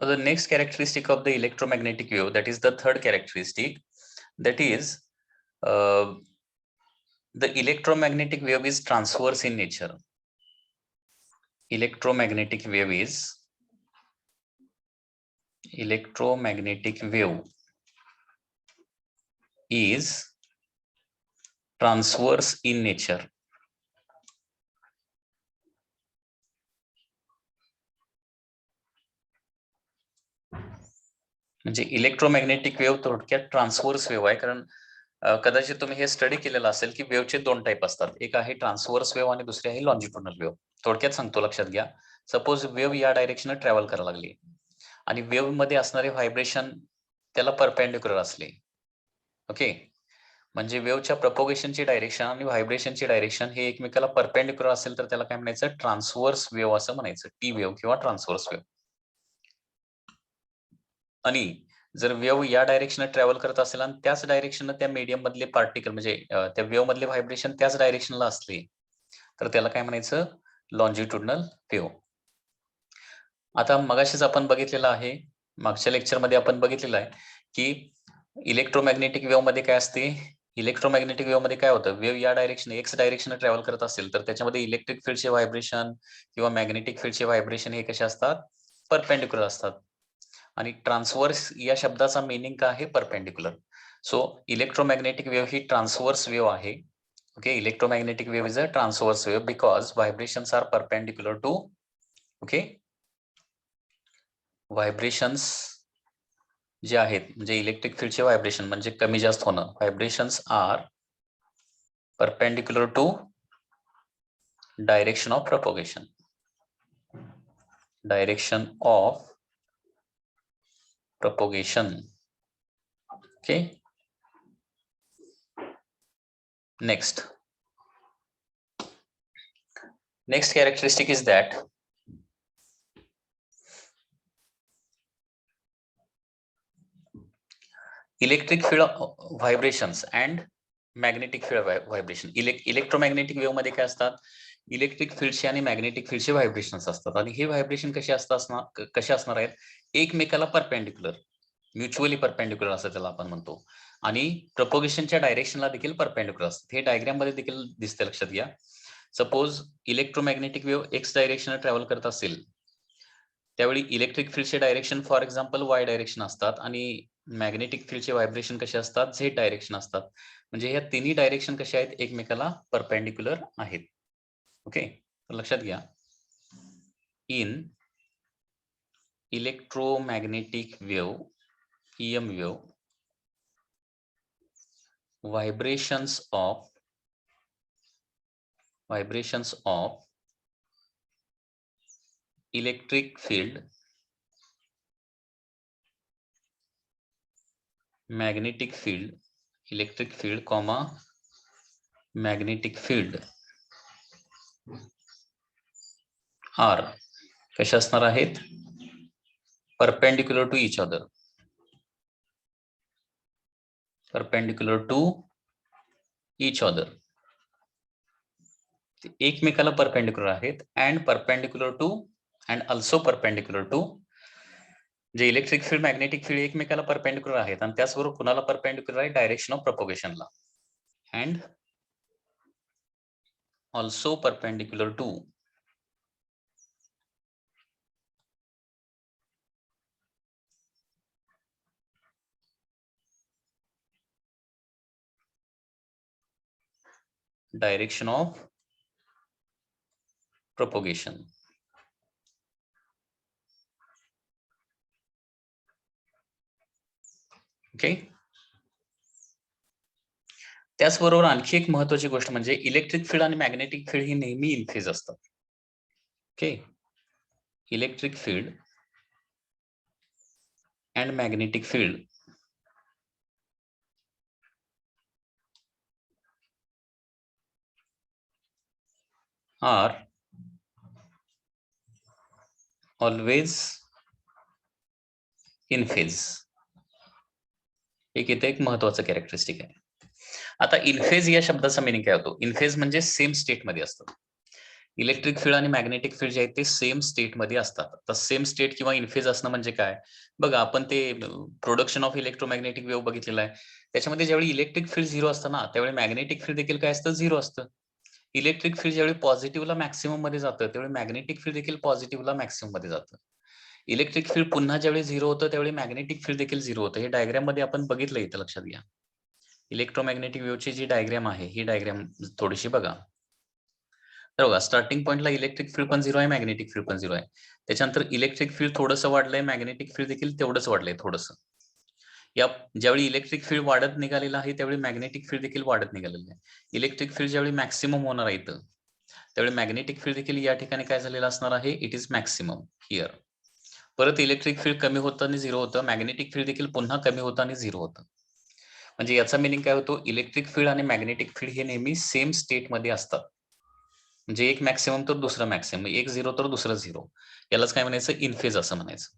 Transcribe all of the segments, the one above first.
The next characteristic of the electromagnetic wave, that is the third characteristic, that is the electromagnetic wave is transverse in nature. Electromagnetic wave is transverse in nature. म्हणजे electromagnetic wave थोडक्यात transverse wave आहे. कारण कदाचित तुम्ही हे study केलेलं असेल की वेव्हचे दोन टाईप असतात. एक आहे ट्रान्सव्हर्स वेव्ह आणि दुसरी आहे लॉन्जिट्युडनल वेव्ह. थोडक्यात सांगतो, लक्षात घ्या. सपोज वेव्ह या डायरेक्शन ट्रॅव्हल करायला लागली आणि वेव्ह मध्ये असणारे व्हायब्रेशन त्याला परपेंडिक्युलर असले. ओके, म्हणजे वेव्हच्या प्रपोगेशनची डायरेक्शन आणि व्हायब्रेशनची डायरेक्शन हे एकमेकाला परपेंडिक्युलर असेल तर त्याला काय म्हणायचं? ट्रान्सव्हर्स वेव्ह असं म्हणायचं. टी वेव्ह किंवा ट्रान्सव्हर्स वेव्ह. आणि जर वेव्ह या डायरेक्शन ट्रॅव्हल करत असेल आणि त्याच डायरेक्शन त्या मीडियम मधले पार्टिकल म्हणजे त्या वेव्ह मधले व्हायब्रेशन त्याच डायरेक्शनला असले तर त्याला काय म्हणायचं? Longitudinal wave. आता मगाशीच आपण बघितलेलं आहे, मागच्या लेक्चरमध्ये आपण बघितलेलं आहे की इलेक्ट्रोमॅग्नेटिक वेव्ह मध्ये काय असते? इलेक्ट्रोमॅग्नेटिक वेव्ह मध्ये काय होतं? वेव्ह या डायरेक्शन एक्स डायरेक्शन ट्रॅव्हल करत असेल तर त्याच्यामध्ये इलेक्ट्रिक फील्डचे व्हायब्रेशन किंवा मॅग्नेटिक फील्डचे व्हायब्रेशन हे कसे असतात? परपेंडिक्युलर असतात. आणि ट्रान्सव्हर्स या शब्दाचा मीनिंग काय आहे? परपेंडिक्युलर. सो इलेक्ट्रोमॅग्नेटिक वेव्ह ही ट्रान्सव्हर्स वेव्ह आहे. Okay, electromagnetic wave is a transverse wave because vibrations are perpendicular to. Okay, vibrations जे आहेत म्हणजे इलेक्ट्रिक फील्डचे व्हायब्रेशन म्हणजे कमी जास्त होणं, vibrations are perpendicular to direction of propagation. Direction of propagation. Okay, next characteristic is that electric field vibrations and magnetic field vibration. Electromagnetic wave मध्ये काय असतात? इलेक्ट्रिक फील्डचे आणि मॅग्नेटिक फील्डचे व्हायब्रेशन्स असतात आणि हे व्हायब्रेशन कसे असणार आहेत? एकमेकाला परपेंडिक्युलर, म्युच्युअली परपेंडिक्युलर असं त्याला आपण म्हणतो. आणि प्रपोगेशनच्या डायरेक्शनला देखील परपेंडिक्युलर असतात. हे डायग्राम मध्ये देखील दिसते, लक्षात घ्या. Suppose electromagnetic wave x direction travel करत असेल त्यावेळी इलेक्ट्रिक फील्डचे direction for example Y direction असतात आणि मॅग्नेटिक फील्डचे व्हायब्रेशन कसे असतात? झेड डायरेक्शन असतात. म्हणजे ह्या तिन्ही डायरेक्शन कशा आहेत? एकमेकाला परपेंडिक्युलर आहेत. ओके, तर लक्षात घ्या, in electromagnetic wave EM wave vibrations of electric field, magnetic field, electric field comma magnetic field are कशा असणार आहेत? Perpendicular to each other. Perpendicular to each other, एकमेकाला परपेंडिक्युलर आहेत. And perpendicular to and also perpendicular to, जे electric field magnetic field एकमेकाला perpendicular आहेत आणि त्याचबरोबर कुणाला परपेंडिक्युलर आहे? डायरेक्शन ऑफ प्रपोगेशनला. And also perpendicular to direction of propagation. Okay, त्याचबरोबर आणखी एक महत्त्वाची गोष्ट म्हणजे इलेक्ट्रिक फील्ड आणि मॅग्नेटिक फील्ड ही नेहमी इन फेज असतात. Okay, electric field and magnetic field are always in phase. इथे एक महत्वाचं कॅरेक्टरिस्टिक आहे. आता इनफेज या शब्दाचा मिनिंग काय होतो? इनफेज म्हणजे सेम स्टेट मध्ये असतं. इलेक्ट्रिक फील्ड आणि मॅग्नेटिक फील्ड जे आहेत ते सेम स्टेट मध्ये असतात. तर सेम स्टेट किंवा इनफेज असणं म्हणजे काय? बघा आपण ते प्रोडक्शन ऑफ इलेक्ट्रोमॅग्नेटिक वेव्ह बघितलेला आहे. त्याच्यामध्ये ज्यावेळी इलेक्ट्रिक फील्ड 0 असतं ना, त्यावेळी मॅग्नेटिक फील्ड देखील काय असतं? 0 असतं. इलेक्ट्रिक फील्ड ज्यावेळी पॉझिटिव्हला मॅक्सिमम मध्ये जातं, त्यावेळी मॅग्नेटिक फील्ड देखील पॉझिटिव्हला मॅक्सिमम मध्ये जातं. इलेक्ट्रिक फील्ड पुन्हा ज्यावेळी 0 होतं, त्यावेळी मॅग्नेटिक फील्ड देखील 0 होतं. हे डायग्राम मध्ये आपण बघितलं, इथं लक्षात घ्या. इलेक्ट्रोमॅग्नेटिक वेव्हची जी डायग्राम आहे, ही डायग्राम थोडीशी बघा. तर बघा, स्टार्टिंग पॉइंटला इलेक्ट्रिक फील्ड पण 0 आहे, मॅग्नेटिक फील्ड पण 0 आहे. त्याच्यानंतर इलेक्ट्रिक फील्ड थोडंसं वाढलंय, मॅग्नेटिक फील्ड देखील तेवढंच वाढलंय थोडंसं. या ज्यावेळी इलेक्ट्रिक फील्ड वाढत निघालेलं आहे, त्यावेळी मॅग्नेटिक फील्ड देखील वाढत निघालेलं आहे. इलेक्ट्रिक फील्ड ज्यावेळी मॅक्सिमम होणार आहे इथं, त्यावेळी मॅग्नेटिक फील्ड देखील या ठिकाणी काय झालेलं असणार आहे? It is maximum here. परत इलेक्ट्रिक फील्ड कमी होतं आणि 0 होतं. मॅग्नेटिक फील्ड देखील पुन्हा कमी होतं आणि 0 होतं. म्हणजे याचा मीनिंग काय होतो? इलेक्ट्रिक फील्ड आणि मॅग्नेटिक फील्ड हे नेहमी सेम स्टेट मध्ये असतात. म्हणजे एक मॅक्सिमम तर दुसरं मॅक्सिमम, एक 0 तर दुसरं 0. यालाच काय म्हणायचं? इन फेज असं म्हणायचं.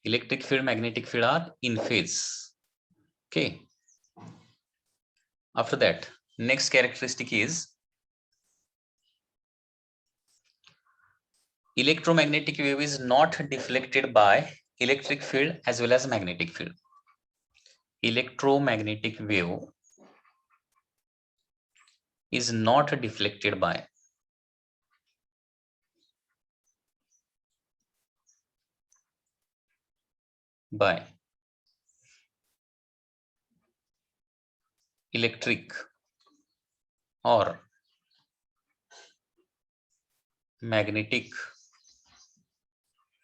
Electric field, magnetic field are in phase. Okay. After that, next characteristic is electromagnetic wave is not deflected by electric field as well as magnetic field. Electromagnetic wave is not deflected by electric or magnetic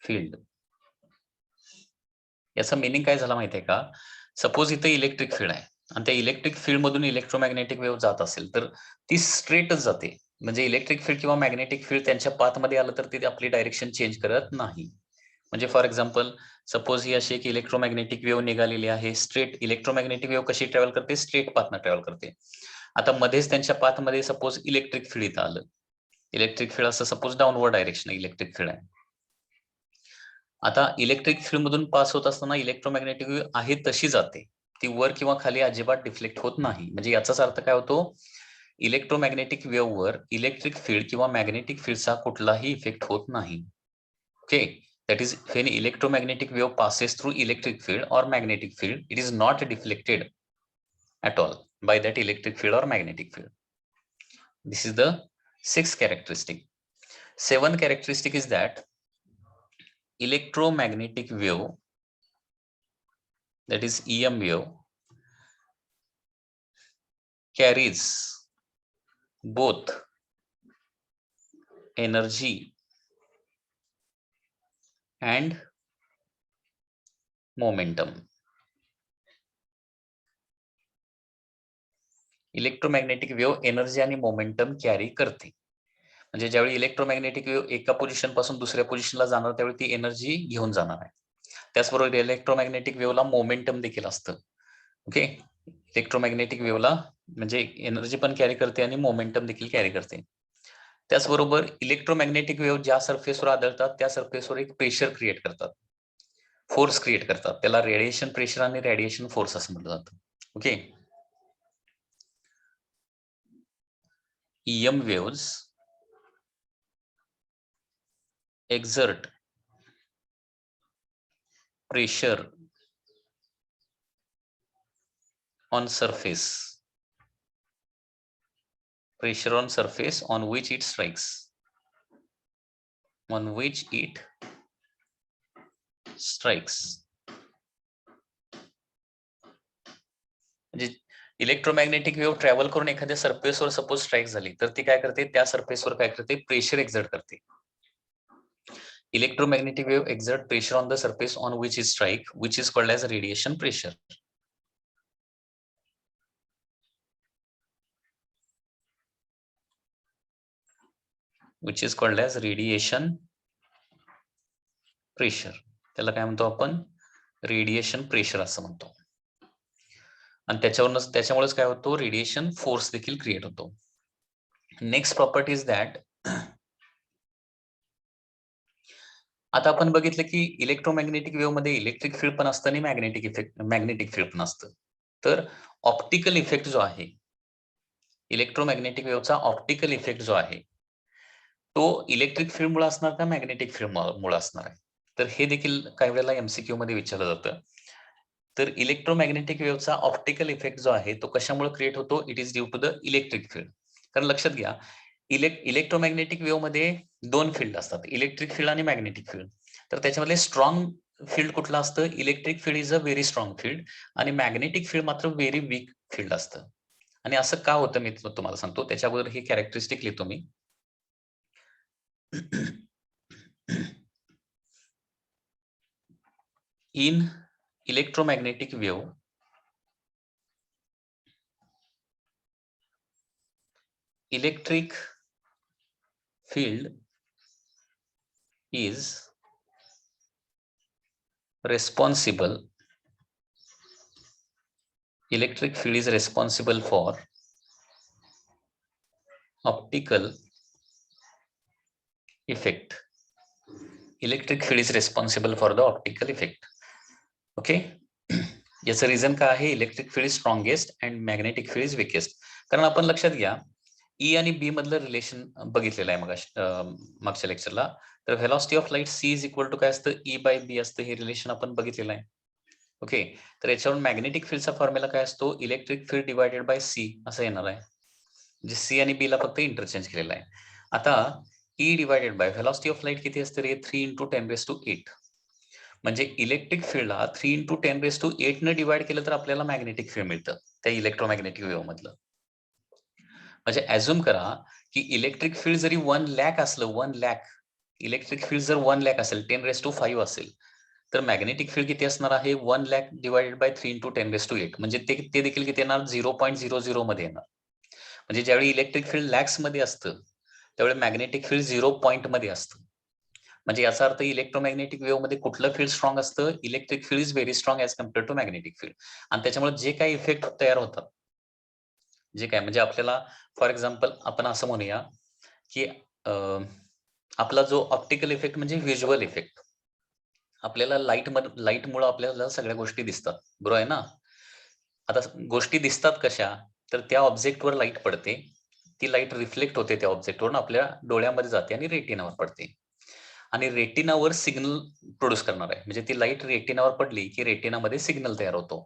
field. याचा meaning काय झाला माहितीये का? Suppose इथे electric field आहे आणि त्या electric field मधून इलेक्ट्रोमॅग्नेटिक वेव्ह जात असेल तर ती स्ट्रेटच जाते. म्हणजे इलेक्ट्रिक फील्ड किंवा मॅग्नेटिक फील्ड त्यांच्या पाथ मध्ये आलं तर ती आपली डायरेक्शन चेंज करत नाही. म्हणजे फॉर एक्झाम्पल, सपोज ही अशी एक इलेक्ट्रोमॅग्नेटिक वेव्ह निघालेली आहे. स्ट्रेट इलेक्ट्रोमॅग्नेटिक वेव्ह कशी ट्रॅव्हल करते? स्ट्रेट पाथनं ट्रॅव्हल करते. आता मध्येच त्यांच्या पाथमध्ये सपोज इलेक्ट्रिक फील्ड इथं आलं. इलेक्ट्रिक फील्ड असं suppose downward direction electric field आहे. आता इलेक्ट्रिक फील्ड मधून पास होत असताना इलेक्ट्रोमॅग्नेटिक वेव्ह आहे तशी जाते. ती वर किंवा खाली अजिबात डिफ्लेक्ट होत नाही. म्हणजे याचाच अर्थ काय होतो? इलेक्ट्रोमॅग्नेटिक वेव्ह वर इलेक्ट्रिक फील्ड किंवा मॅग्नेटिक फील्डचा कुठलाही इफेक्ट होत नाही. Okay. That is, when electromagnetic wave passes through electric field or magnetic field, it is not deflected at all by that electric field or magnetic field. This is the sixth characteristic. Seventh characteristic is that electromagnetic wave, that is EM wave, carries both energy and momentum. Electromagnetic wave energy आणि momentum carry करते. म्हणजे ज्यावेळी electromagnetic wave एका position पासून दुसऱ्या पोझिशनला जाणार त्यावेळी ती एनर्जी घेऊन जाणार आहे. त्याचबरोबर इलेक्ट्रोमॅग्नेटिक वेव्हला मोमेंटम देखील असतं. ओके. इलेक्ट्रोमॅग्नेटिक वेव्हला म्हणजे एनर्जी पण कॅरी करते आणि मोमेंटम देखील कॅरी करते. त्याचबरोबर इलेक्ट्रोमॅग्नेटिक वेव्ह ज्या सरफेसवर आढळतात त्या सरफेसवर एक प्रेशर क्रिएट करतात, फोर्स क्रिएट करतात. त्याला रेडिएशन प्रेशर आणि रेडिएशन फोर्स असं म्हटलं जातं. Okay. EM waves exert pressure on surface on which it strikes, म्हणजे इलेक्ट्रोमॅग्नेटिक वेव्ह ट्रॅव्हल करून एखाद्या सरफेसवर सपोज स्ट्राईक झाली तर ती काय करते? त्या सरफेसवर काय करते? प्रेशर एक्झर्ट करते. Electromagnetic wave exert pressure on the surface on which it strike, which is called as radiation pressure. त्याला काय म्हणतो आपण? रेडिएशन प्रेशर असं म्हणतो. आणि त्याच्यामुळेच काय होतो? रेडिएशन फोर्स देखील क्रिएट होतो. नेक्स्ट प्रॉपर्टी इज दॅट, आता आपण बघितलं की इलेक्ट्रोमॅग्नेटिक वेव्ह मध्ये इलेक्ट्रिक फील्ड पण असतं आणि मॅग्नेटिक फील्ड पण असतं. तर ऑप्टिकल इफेक्ट जो आहे, इलेक्ट्रोमॅग्नेटिक वेव्हचा ऑप्टिकल इफेक्ट जो आहे तो इलेक्ट्रिक फील्ड मुळे असणार का मॅग्नेटिक फील्ड मुळे असणार आहे? तर हे देखील काही वेळेला एमसीक्यू मध्ये विचारलं जातं. तर इलेक्ट्रोमॅग्नेटिक वेव्हचा ऑप्टिकल इफेक्ट जो आहे तो कशामुळे क्रिएट होतो? It is due to the electric field. कारण लक्षात घ्या, इलेक्ट्रोमॅग्नेटिक वेव्ह मध्ये 2 फील्ड असतात, इलेक्ट्रिक फील्ड आणि मॅग्नेटिक फील्ड. तर त्याच्यामध्ये स्ट्रॉंग फील्ड कुठलं असतं? Electric field is a very strong field आणि मॅग्नेटिक फील्ड मात्र व्हेरी वीक फील्ड असतं. आणि असं का होतं मी तुम्हाला सांगतो. त्याच्यावर ही कॅरेक्टरिस्टिक लिहितो मी. In electromagnetic wave, electric field is responsible for optical effect. Electric field is responsible for the optical effect. Okay. याचं रिझन काय आहे? Electric field strongest and magnetic field is weakest. कारण आपण लक्षात घ्या, ई आणि बी मधलं रिलेशन बघितलेलं आहे मागच्या लेक्चरला. तर velocity of light C is equal to काय असतं? ई बाय बी असतं. हे रिलेशन आपण बघितलेलं आहे. ओके. तर याच्यावर मॅग्नेटिक फील्डचा फॉर्म्युला काय असतो? Electric field divided by C असं येणार आहे. म्हणजे सी आणि बी ला फक्त इंटरचेंज केलेला आहे. आता E divided by velocity of light किती असते रे? 3 × 10⁸. म्हणजे इलेक्ट्रिक फील्डला 3 × 10⁸ न डिवाइड केलं तर आपल्याला मॅग्नेटिक फील्ड मिळतं त्या इलेक्ट्रोमॅग्नेटिक वेव्ह मधलं. म्हणजे ऍझ्युम करा की इलेक्ट्रिक फील्ड जरी 1 लाख असलं, 1 लाख, इलेक्ट्रिक फील्ड जर 1 लाख असेल, 10⁵ असेल, तर मॅग्नेटिक फील्ड किती असणार आहे? 1 लाख डिवाइडेड बाय 3 × 10⁸. म्हणजे ते देखील किती येणार? 0.00 मध्ये येणार. म्हणजे ज्यावेळी इलेक्ट्रिक फील्ड लॅक्स मध्ये असतं त्यावेळी मॅग्नेटिक फील्ड 0 पॉईंट मध्ये असतं. म्हणजे याचा अर्थ इलेक्ट्रोमॅग्नेटिक वेव्ह मध्ये कुठलं फील्ड स्ट्रॉंग असतं? Electric field is very strong as compared to magnetic field. आणि त्याच्यामुळे जे काही इफेक्ट तयार होतात, जे काय म्हणजे आपल्याला फॉर एक्झाम्पल आपण असं म्हणूया की आपला जो ऑप्टिकल इफेक्ट म्हणजे व्हिज्युअल इफेक्ट, आपल्याला लाईटमुळे आपल्याला सगळ्या गोष्टी दिसतात, बरोबर आहे ना? आता गोष्टी दिसतात कशा? तर त्या ऑब्जेक्टवर लाईट पडते, ती लाईट रिफ्लेक्ट होते त्या ऑब्जेक्टवरून, आपल्या डोळ्यामध्ये जाते आणि रेटिनावर पडते. आणि रेटिनावर सिग्नल प्रोड्यूस करणार आहे. म्हणजे ती लाईट रेटिनावर पडली की रेटिनामध्ये सिग्नल तयार होतो.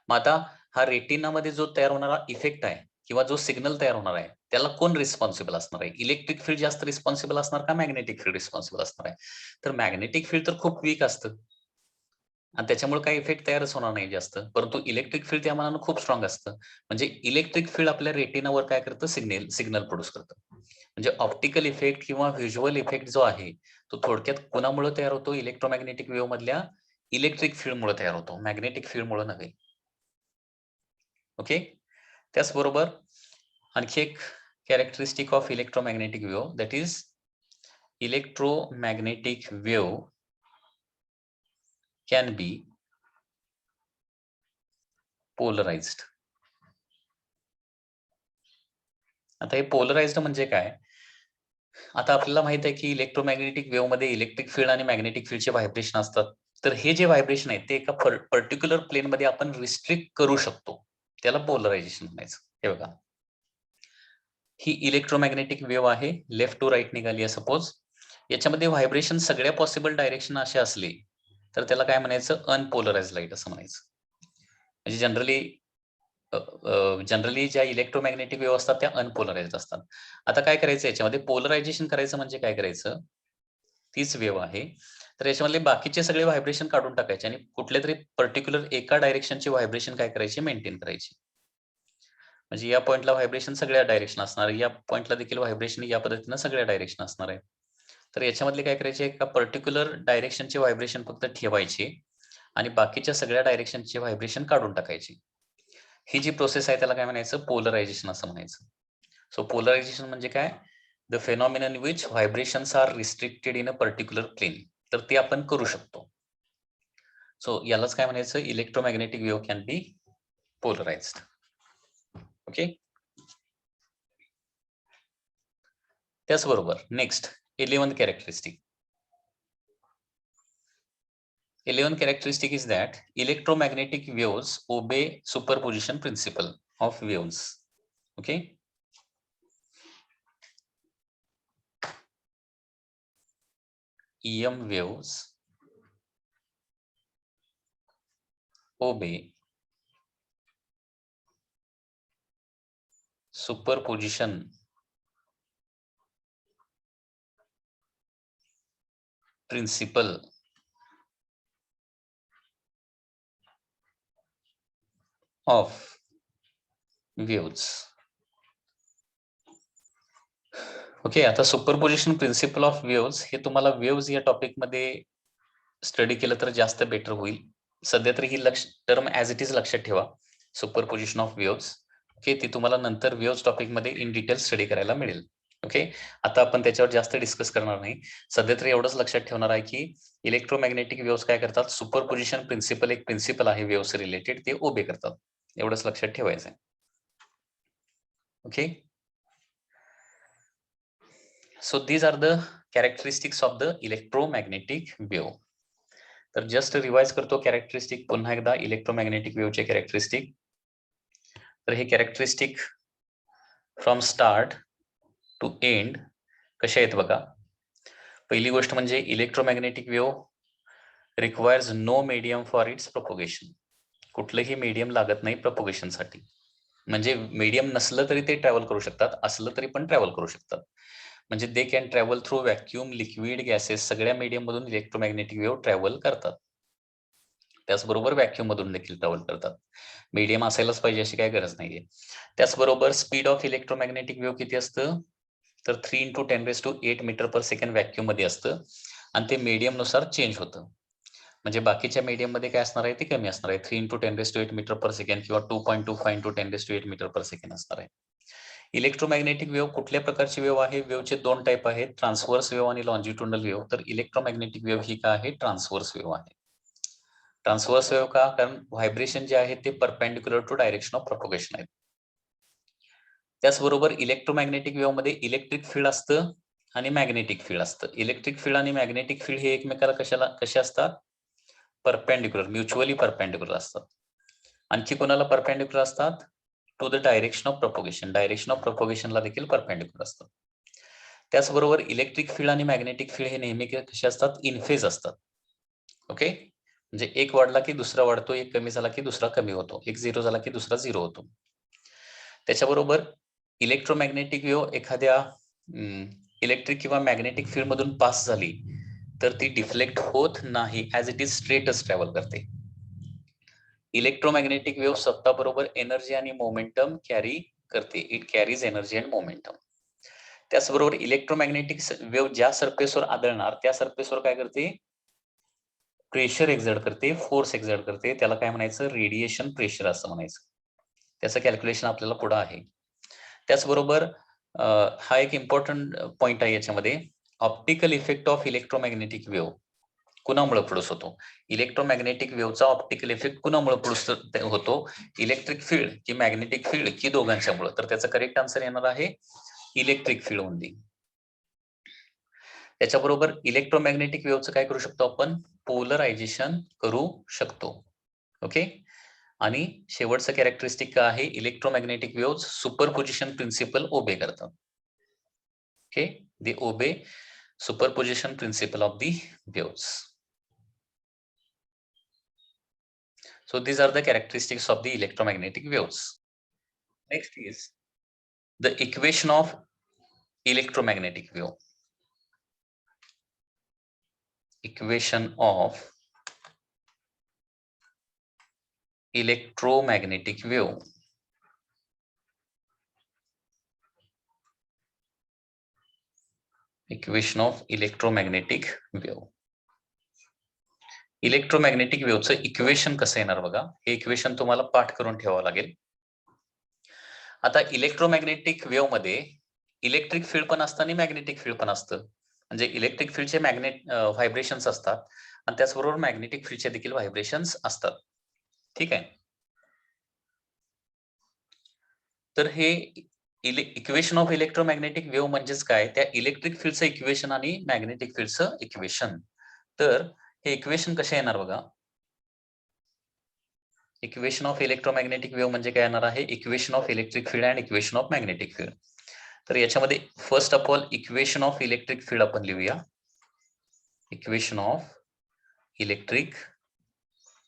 मग आता हा रेटिनामध्ये जो तयार होणारा इफेक्ट आहे किंवा जो सिग्नल तयार होणार आहे त्याला कोण रिस्पॉन्सिबल असणार आहे? इलेक्ट्रिक फील्ड जास्त रिस्पॉन्सिबल असणार का मॅग्नेटिक फील्ड रिस्पॉन्सिबल असणार आहे? तर मॅग्नेटिक फील्ड तर खूप वीक असतं आणि त्याच्यामुळे काही इफेक्ट तयारच होणार नाही जास्त. परंतु इलेक्ट्रिक फील्ड त्या मानानं खूप स्ट्रॉंग असतं. म्हणजे इलेक्ट्रिक फील्ड आपल्या रेटिनावर काय करतं? सिग्नल प्रोड्यूस करतं. म्हणजे ऑप्टिकल इफेक्ट किंवा व्हिज्युअल इफेक्ट जो आहे तो थोडक्यात कोणामुळे तयार होतो? इलेक्ट्रोमॅग्नेटिक वेव्ह मधल्या इलेक्ट्रिक फील्डमुळे तयार होतो, मॅग्नेटिक फील्डमुळे नव्हे. ओके. त्याचबरोबर आणखी एक characteristic of electromagnetic wave, that is electromagnetic wave can be polarised. आता हे पोलराइज्ड म्हणजे काय? आता आपल्याला माहित आहे की इलेक्ट्रोमॅग्नेटिक वेव्ह मध्ये इलेक्ट्रिक फील्ड आणि मॅग्नेटिक फील्डचे व्हायब्रेशन असतात. तर हे जे व्हायब्रेशन आहेत ते एका पर्टिक्युलर प्लेन मध्ये आपण रिस्ट्रिक्ट करू शकतो. त्याला पोलरायझेशन म्हणायचं. हे बघा, ही इलेक्ट्रोमॅग्नेटिक वेव्ह आहे, लेफ्ट टू राईट निघाली आहे सपोज. याच्यामध्ये व्हायब्रेशन सगळ्या पॉसिबल डायरेक्शन असे असले तर त्याला काय म्हणायचं? अनपोलराइज्ड लाईट असं म्हणायचं. म्हणजे जनरली ज्या इलेक्ट्रोमॅग्नेटिक वेव्ह असतात त्या अनपोलराइज्ड असतात. आता काय करायचं याच्यामध्ये? पोलरायझेशन करायचं म्हणजे काय करायचं? तीच वेव्ह आहे, तर याच्यामधले बाकीचे सगळे व्हायब्रेशन काढून टाकायचे आणि कुठल्या तरी पर्टिक्युलर एका डायरेक्शनची व्हायब्रेशन काय करायची? मेंटेन करायची. म्हणजे या पॉइंटला व्हायब्रेशन सगळ्या डायरेक्शन असणार, या पॉइंटला देखील व्हायब्रेशन या पद्धतीने सगळ्या डायरेक्शन असणार आहे. तर याच्यामधले काय करायचे? एका पर्टिक्युलर डायरेक्शनचे व्हायब्रेशन फक्त ठेवायचे आणि बाकीच्या सगळ्या डायरेक्शनचे व्हायब्रेशन काढून टाकायचे. ही जी प्रोसेस आहे त्याला काय म्हणायचं? पोलरायझेशन असं म्हणायचं. सो पोलरायझेशन म्हणजे काय? The phenomenon in which vibrations are restricted in a particular plane. तर ते आपण करू शकतो. सो यालाच काय म्हणायचं? Electromagnetic wave can be polarised. Okay. त्याचबरोबर next 11th characteristic. 11th characteristic is that electromagnetic waves obey superposition principle of waves. Okay. EM waves obey superposition principle of waves. Okay, आता सुपरपोजिशन प्रिन्सिपल ऑफ वेव्स हे तुम्हाला waves या topic मध्ये study केलं तर जास्त better होईल. सध्या तरी ही टर्म ऍज इट इज लक्षात ठेवा, सुपरपोजिशन ऑफ वेव्स. ओके, ती तुम्हाला नंतर वेव्स टॉपिक मध्ये इन डिटेल स्टडी करायला मिळेल. ओके, आता आपण त्याच्यावर जास्त डिस्कस करणार नाही. सध्या तरी एवढंच लक्षात ठेवणार आहे की इलेक्ट्रोमॅग्नेटिक वेव्स काय करतात, सुपरपोजिशन प्रिन्सिपल एक प्रिन्सिपल आहे वेव्स रिलेटेड, ते ओबे करतात. एवढंच लक्षात ठेवायचं आहे. Okay, so these are the characteristics of the electromagnetic wave. तर जस्ट रिवाइज करतो कॅरेक्टरिस्टिक पुन्हा एकदा इलेक्ट्रोमॅग्नेटिक वेव्हचे कॅरेक्टरिस्टिक. तर हे characteristic from start to end कशा आहेत बघा. पहिली गोष्ट म्हणजे electromagnetic wave requires no medium for its propagation. कुठलंही मीडियम लागत नाही प्रोपोगेशनसाठी. म्हणजे मीडियम नसलं तरी ते ट्रॅव्हल करू शकतात, असलं तरी पण ट्रॅव्हल करू शकतात. म्हणजे they can travel through vacuum, liquid, gases, सगळ्या मीडियम मधून इलेक्ट्रोमॅग्नेटिक वेव्ह ट्रॅव्हल करतात. त्याचबरोबर व्हॅक्यूम मधून देखील ट्रॅव्हल करतात. मीडियम असायलाच पाहिजे अशी काही गरज नाहीये. त्याचबरोबर स्पीड ऑफ इलेक्ट्रोमॅग्नेटिक वेव्ह किती असतं, तर 3 × 10⁸ मीटर पर सेकंड व्हॅक्यूम मध्ये असतं आणि ते मीडियम नुसार चेंज होतं. म्हणजे बाकीच्या मीडियम मध्ये काय असणार आहे, ते कमी असणार आहे. 3 × 10⁸ मीटर पर सेकंड किंवा 2.25 × 10⁸ मीटर पर सेकंड असणार आहे. इलेक्ट्रोमॅग्नेटिक वेव्ह कुठल्या प्रकारची वेव्ह आहे, वेव्हचे दोन टाईप आहेत, ट्रान्सव्हर्स वेव्ह आणि लॉन्जिट्युडनल वेव्ह. तर इलेक्ट्रोमॅग्नेटिक वेव्ह ही काय आहे, ट्रान्सव्हर्स वेव्ह आहे. ट्रान्सव्हर्स वेव्ह का, कारण व्हायब्रेशन जे आहे ते perpendicular to direction of propagation आहे. त्याचबरोबर इलेक्ट्रोमॅग्नेटिक वेव्ह मध्ये इलेक्ट्रिक फील्ड असतं आणि मॅग्नेटिक फील्ड असतं. इलेक्ट्रिक फील्ड आणि मॅग्नेटिक फील्ड हे एकमेकाला कसे असतात, परपेंडिक्युलर, म्युच्युअली परपेंडिक्युलर असतात. आणखी कोणाला परपेंडिक्युलर असतात, to the direction of propagation, direction of प्रोपोगेशनला देखील परपेंडिक्युलर असतात. त्याचबरोबर इलेक्ट्रिक फील्ड आणि मॅग्नेटिक फील्ड हे नेहमी कसे असतात, इन फेज असतात. ओके, म्हणजे एक वाढला की दुसरा वाढतो, एक कमी झाला की दुसरा कमी होतो, एक झिरो झाला की दुसरा झिरो होतो. त्याच्याबरोबर इलेक्ट्रोमॅग्नेटिक वेव्ह एखाद्या इलेक्ट्रिक किंवा मॅग्नेटिक फील्ड मधून पास झाली तर ती डिफ्लेक्ट होत नाही, as it is stretch travel करते. इलेक्ट्रोमॅग्नेटिक वेव्ह स्वतः बरोबर एनर्जी आणि मोमेंटम कॅरी करते. It carries energy and momentum. त्याचबरोबर इलेक्ट्रोमॅग्नेटिक वेव्ह ज्या सरफेसवर आदळणार त्या सरफेसवर काय करते, प्रेशर एक्झर्ट करते, फोर्स एक्झर्ट करते. त्याला काय म्हणायचं, रेडिएशन प्रेशर असं म्हणायचं. त्याचं कॅल्क्युलेशन आपल्याला पुढे आहे. त्याचबरोबर हा एक इम्पॉर्टंट पॉइंट आहे याच्यामध्ये, optical effect of electromagnetic wave कुणामुळे प्रोड्यूस होतो. इलेक्ट्रोमॅग्नेटिक वेव्हचा ऑप्टिकल इफेक्ट कुणामुळे प्रोड्यूस होतो, इलेक्ट्रिक फील्ड की मॅग्नेटिक फील्ड की दोघांच्यामुळे. तर त्याचा करेक्ट आन्सर येणार आहे इलेक्ट्रिक फील्ड ओनली. त्याच्याबरोबर इलेक्ट्रोमॅग्नेटिक वेव्हचं काय करू शकतो आपण, पोलरायझेशन करू शकतो. ओके, आणि शेवटचं कॅरेक्टरिस्टिक काय आहे, इलेक्ट्रोमॅग्नेटिक वेव्ह सुपरपोजिशन प्रिन्सिपल ओबे करतात. ओके, दे ओबे superposition principle of the waves. So these are the characteristics of the electromagnetic waves. Next is the equation of electromagnetic wave. Equation of electromagnetic wave. Equation of electromagnetic wave. Electromagnetic वेव्हचं equation कसं येणार बघा, हे equation तुम्हाला पाठ करून ठेवावं लागेल. आता इलेक्ट्रोमॅग्नेटिक वेव्ह मध्ये इलेक्ट्रिक फील्ड पण असतं आणि मॅग्नेटिक फील्ड पण असतं. म्हणजे इलेक्ट्रिक फील्डचे व्हायब्रेशन्स असतात आणि त्याचबरोबर मॅग्नेटिक फील्डचे देखील व्हायब्रेशन्स असतात. ठीक आहे, तर हे इक्वेशन ऑफ इलेक्ट्रोमॅग्नेटिक वेव्ह म्हणजेच काय, त्या इलेक्ट्रिक फील्डचं इक्वेशन आणि मॅग्नेटिक फील्डचं इक्वेशन. तर हे इक्वेशन कसे येणार बघा, इक्वेशन ऑफ इलेक्ट्रोमॅग्नेटिक वेव्ह म्हणजे काय येणार आहे, equation of electric field and equation of magnetic field. तर याच्यामध्ये first of all equation of electric field आपण लिहूया. Equation of electric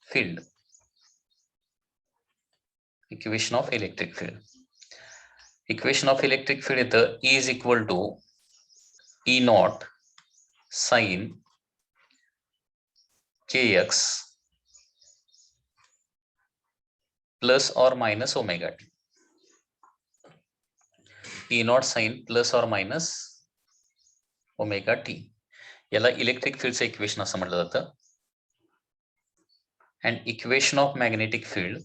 field. Equation of electric field. Equation of electric field येतं E is equal to E naught sine kx plus or minus omega t. E naught sine plus और minus omega t. याला electric फील्डचं equation असं म्हटलं जातं. And equation of magnetic field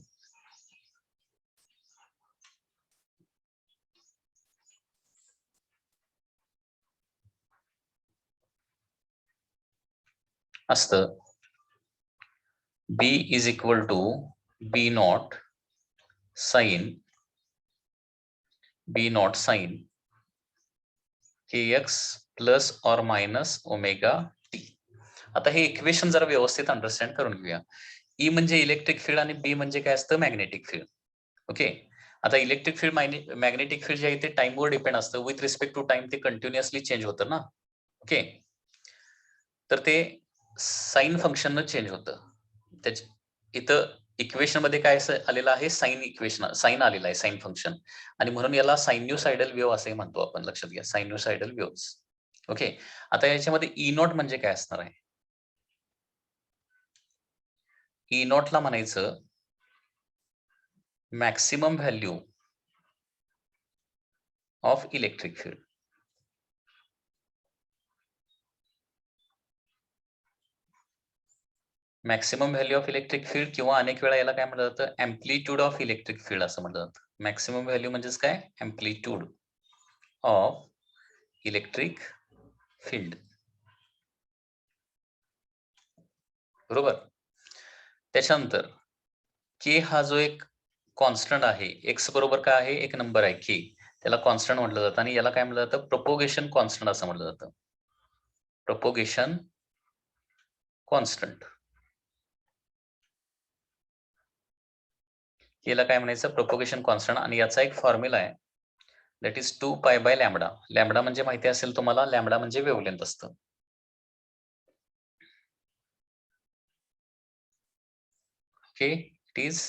असतं B is equal to B naught sine kx plus और minus omega t. आता हे इक्वेशन जरा व्यवस्थित अंडरस्टँड करून घेऊया. E म्हणजे इलेक्ट्रिक फील्ड आणि B म्हणजे काय असतं मॅग्नेटिक फील्ड. ओके. आता इलेक्ट्रिक फील्ड मॅग्नेटिक फील्ड जे आहे ते टाइमवर डिपेंड असतं. विथ रिस्पेक्ट टू टाइम ते कंटिन्युअसली चेंज होतं ना. ओके. तर ते साइन फंक्शन चेंज होतं. इथं इक्वेशन मध्ये काय आलेलं आहे साइन इक्वेशन, साइन आलेला आहे साइन फंक्शन, आणि म्हणून याला सायन्यूसायडल वेव्ह असे म्हणतो आपण. लक्षात घ्या सायन्यूसायडल वेव्हज. ओके. आता याच्यामध्ये ई नॉट म्हणजे काय असणार आहे? ई नॉटला म्हणायचं maximum value of electric field. Maximum value of electric field किंवा अनेक वेळा याला काय म्हटलं जातं अँप्लिट्यूड ऑफ इलेक्ट्रिक फील्ड असं म्हटलं जातं. मॅक्सिमम व्हॅल्यू म्हणजेच काय अँप्लिट्यूड ऑफ इलेक्ट्रिक फील्ड. बरोबर. त्याच्यानंतर के हा जो एक कॉन्स्टंट आहे, एक्स बरोबर काय आहे एक नंबर आहे के, त्याला कॉन्स्टंट म्हटलं जातं आणि याला काय म्हटलं जातं प्रोपोगेशन कॉन्स्टंट असं म्हटलं जातं. प्रोपोगेशन कॉन्स्टंट याला काय म्हणायचं प्रोपोगेशन कॉन्स्टंट. आणि याचा एक फॉर्म्युला आहे that is 2 pi by lambda. Lambda म्हणजे माहिती असेल तुम्हाला, लॅम्बडा म्हणजे वेव्हलेंथ असतं. Okay. It is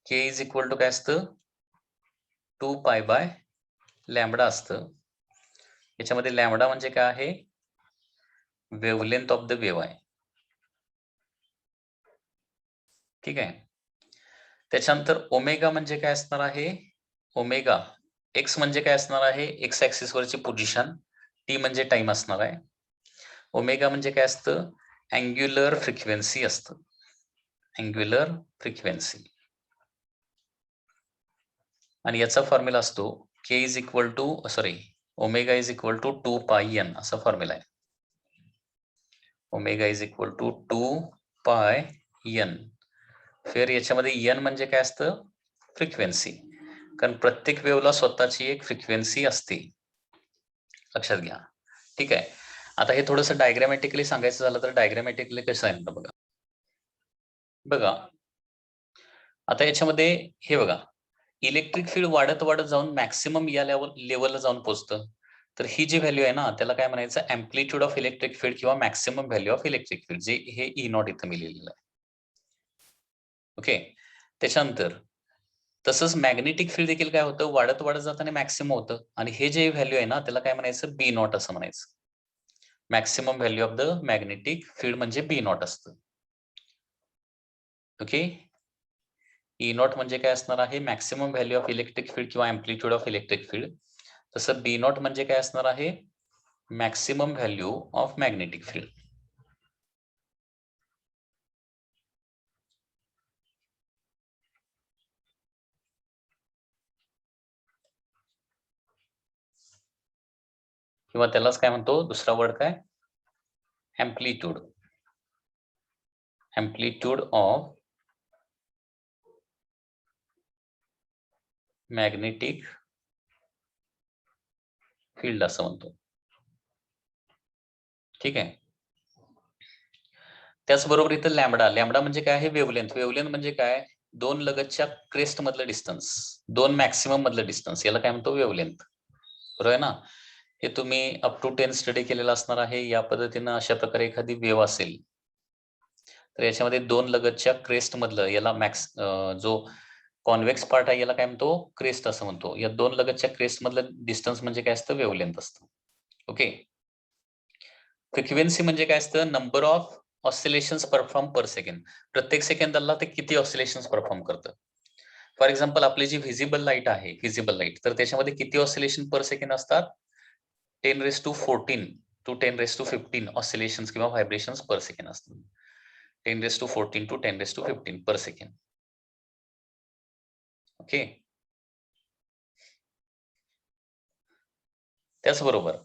k is equal to काय असतं 2 पाय बाय लॅम्बडा असतं. याच्यामध्ये लॅम्बडा म्हणजे काय आहे वेव्हलेंथ ऑफ द वेव्ह आहे. ठीक आहे. त्याच्यानंतर ओमेगा म्हणजे काय असणार आहे ओमेगा. एक्स म्हणजे काय असणार आहे एक्स ऍक्सिस वरची पोझिशन, टी म्हणजे टाइम असणार आहे. ओमेगा म्हणजे काय असतं अँग्युलर फ्रिक्वेन्सी असतं. Angular frequency. आणि याचा फॉर्म्युला असतो k is equal to omega is equal to 2 pi N असा फॉर्म्युला आहे. Omega is equal to 2 pi N. फिर याच्यामध्ये एन म्हणजे काय असतं फ्रिक्वेन्सी, कारण प्रत्येक वेव्हला स्वतःची एक फ्रिक्वेन्सी असते. लक्षात घ्या. ठीक आहे. आता हे थोडंसं डायग्रामॅटिकली सांगायचं झालं तर डायग्रामॅटिकली कसं आहे बघा. बघा आता याच्यामध्ये हे बघा इलेक्ट्रिक फील्ड वाढत वाढत जाऊन मॅक्सिमम या लेवलला जाऊन पोहोचतं. तर ही जी व्हॅल्यू आहे ना त्याला काय म्हणायचं अँप्लिट्यूड ऑफ इलेक्ट्रिक फील्ड किंवा maximum value of electric field, जे हे ई नॉट इथं मी लिहिलेलं आहे. ओके. त्याच्यानंतर तसंच मॅग्नेटिक फील्ड देखील काय होतं वाढत वाढत जाताना मॅक्सिमम होतं, आणि हे जे व्हॅल्यू आहे ना त्याला काय म्हणायचं बी नॉट असं म्हणायचं. Maximum value of the magnetic field म्हणजे बी नॉट असतं. ओके. ई नॉट म्हणजे काय असणार आहे maximum value of electric field किंवा अँप्लिट्यूड ऑफ इलेक्ट्रिक फील्ड. तसं बी नॉट म्हणजे काय असणार आहे maximum value of magnetic field. किंवा त्यालाच काय म्हणतो दुसरा वर्ड काय amplitude. Amplitude of magnetic field असं म्हणतो. ठीक आहे. त्याचबरोबर इथं लॅम्बडा. लॅम्बडा म्हणजे काय आहे वेव्हलेंथ. वेव्हलेंथ म्हणजे काय दोन लगतच्या क्रेस्ट मधलं डिस्टन्स, दोन मॅक्सिमम मधलं डिस्टन्स, याला काय म्हणतो वेव्हलेंथ. बरोबर आहे ना. हे तुम्ही अप टू 10 स्टडी केलेला असणार आहे. या पद्धतीनं अशा प्रकारे एखादी वेव्ह असेल तर याच्यामध्ये दोन लगतच्या क्रेस्ट मधलं याला मॅक्स जो कॉन्व्हेक्स पार्ट आहे याला काय म्हणतो, क्रेस्ट असं म्हणतो. या दोन लगतच्या क्रेस्ट मधलं डिस्टन्स म्हणजे काय असतं, वेव्हलेंथ असतं. ओके. फ्रिक्वेन्सी म्हणजे काय असतं, number of oscillations perform per second. प्रत्येक सेकंदाला ते किती ऑसिलेशन्स परफॉर्म करतं. फॉर एक्झाम्पल आपली जी व्हिजिबल लाईट आहे, व्हिजिबल लाईट, तर त्याच्यामध्ये किती ऑसिलेशन पर सेकंड असतात, 10⁻14 टू 10⁻15 ऑसिलेशन्स किंवा व्हायब्रेशन्स पर सेकंड असतात. 10⁻14 टू 10⁻15 पर सेकंड. ओके. त्याचबरोबर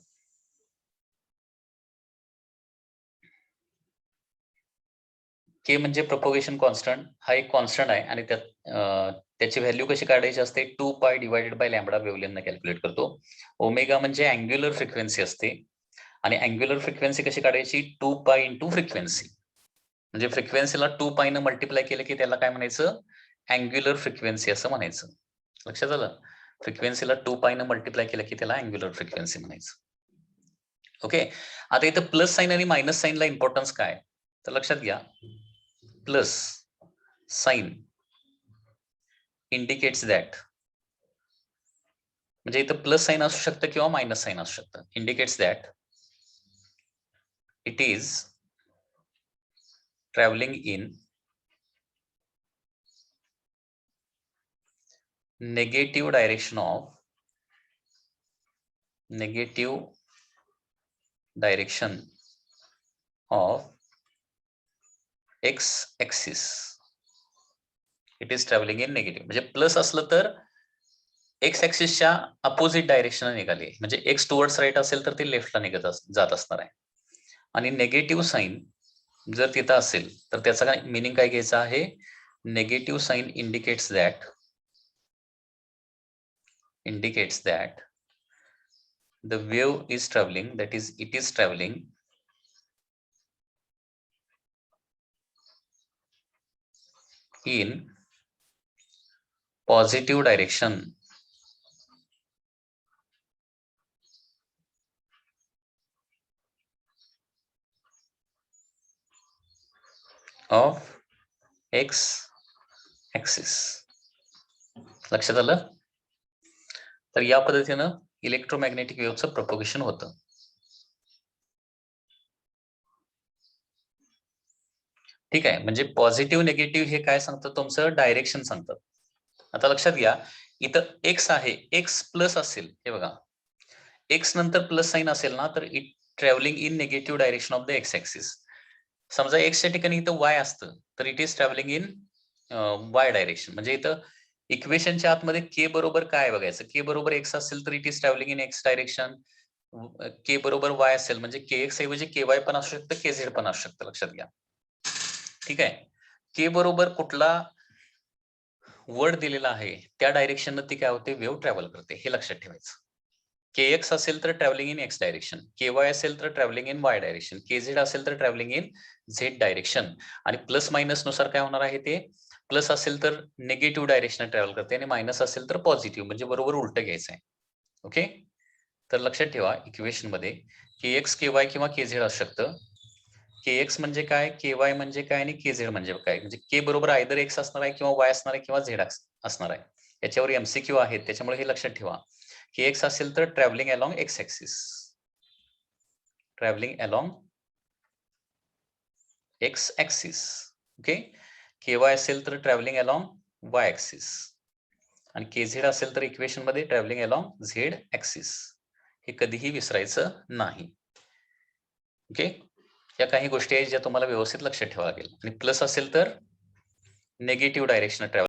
के म्हणजे प्रोपोगेशन कॉन्स्टंट, हा एक कॉन्स्टंट आहे आणि त्याची व्हॅल्यू कशी काढायची असते, 2π divided by lambda wavelength calculate करतो. ओमेगा म्हणजे अँग्युलर फ्रिक्वेन्सी असते आणि अँग्युलर फ्रिक्वेन्सी कशी काढायची, 2π इंटू फ्रिक्वेन्सी. म्हणजे फ्रिक्वेन्सीला 2π न मल्टिप्लाय केलं की त्याला काय म्हणायचं, अँग्युलर फ्रिक्वेन्सी असं म्हणायचं. लक्षात आलं. फ्रिक्वेन्सीला 2π न मल्टिप्लाय केलं की त्याला अँग्युलर फ्रिक्वेन्सी म्हणायचं. ओके. आता इथं प्लस साइन आणि मायनस साइनला इम्पॉर्टन्स काय, तर लक्षात घ्या. प्लस साइन इंडिकेट्स दॅट, म्हणजे इथं प्लस साइन असू शकतं किंवा मायनस साइन असू शकतं. Indicates that it is travelling in negative direction of x axis. It is travelling in negative. म्हणजे प्लस असलं तर एक्स ऍक्सिसच्या अपोजिट डायरेक्शन निघाली, म्हणजे एक्स टुवर्ड्स राईट असेल तर ते लेफ्टला जात असणार आहे. आणि नेगेटिव्ह साइन जर तिथं असेल तर त्याचा काय मिनिंग काय घ्यायचं आहे, negative sign indicates that the wave is traveling, that is it is traveling in positive direction of x axis. लक्षात आलं. तर या पद्धतीनं इलेक्ट्रोमॅग्नेटिक वेव्हचं प्रोपोगेशन होतं. ठीक आहे. म्हणजे पॉझिटिव्ह निगेटिव्ह हे काय सांगतं, तुमचं डायरेक्शन सांगतात. आता लक्षात घ्या, इथं एक्स आहे, एक्स प्लस असेल, हे बघा, एक्स नंतर प्लस साइन असेल ना तर it travelling in negative direction of the x axis. समजा एक्सच्या ठिकाणी इथं वाय असतं तर it is travelling in Y direction. म्हणजे इथं इक्वेशनच्या आतमध्ये के बरोबर काय बघायचं, के बरोबर एक्स असेल तर it is travelling in x direction. K बरोबर वाय असेल म्हणजे के एक्स ऐवजी के वाय पण असू शकतं, के झेड पण असू शकतं. लक्षात घ्या. ठीक आहे. के बरोबर कुठला वर्ड दिलेला आहे त्या डायरेक्शन ती काय होते, वेव्ह ट्रॅव्हल करते, हे लक्षात ठेवायचं. के एक्स असेल तर travelling in x direction, K y असेल तर travelling in Y direction, K Z असेल तर ट्रॅव्हलिंग इन झेड डायरेक्शन. आणि प्लस मायनस नुसार काय होणार आहे, ते प्लस असेल तर निगेटिव्ह डायरेक्शन ट्रॅव्हल करते आणि मायनस असेल तर पॉझिटिव्ह, म्हणजे बरोबर उलट घ्यायचं आहे. ओके. तर लक्षात ठेवा, इक्वेशन मध्ये के एक्स के वाय किंवा के झेड असू शकतं. के एक्स म्हणजे काय, के वाय म्हणजे काय आणि के झेड म्हणजे काय. म्हणजे के बरोबर आयदर एक्स असणार आहे किंवा वाय असणार आहे किंवा झेड असणार आहे. याच्यावर एमसीक्यू आहेत, त्याच्यामुळे हे लक्षात ठेवा. के एक्स असेल तर travelling along x axis, travelling along x axis. Okay. K y असेल तर ट्रॅव्हलिंग अलॉंग वाय ऍक्सिस आणि के झेड असेल तर इक्वेशन मध्ये ट्रॅव्हलिंग अलॉंग झेड ऍक्सिस. हे कधीही विसरायचं नाही. ओके. या काही गोष्टी आहेत ज्या तुम्हाला व्यवस्थित लक्षात ठेवाव्या लागेल. आणि प्लस असेल तर नेगेटिव्ह डायरेक्शन ट्रॅव्हल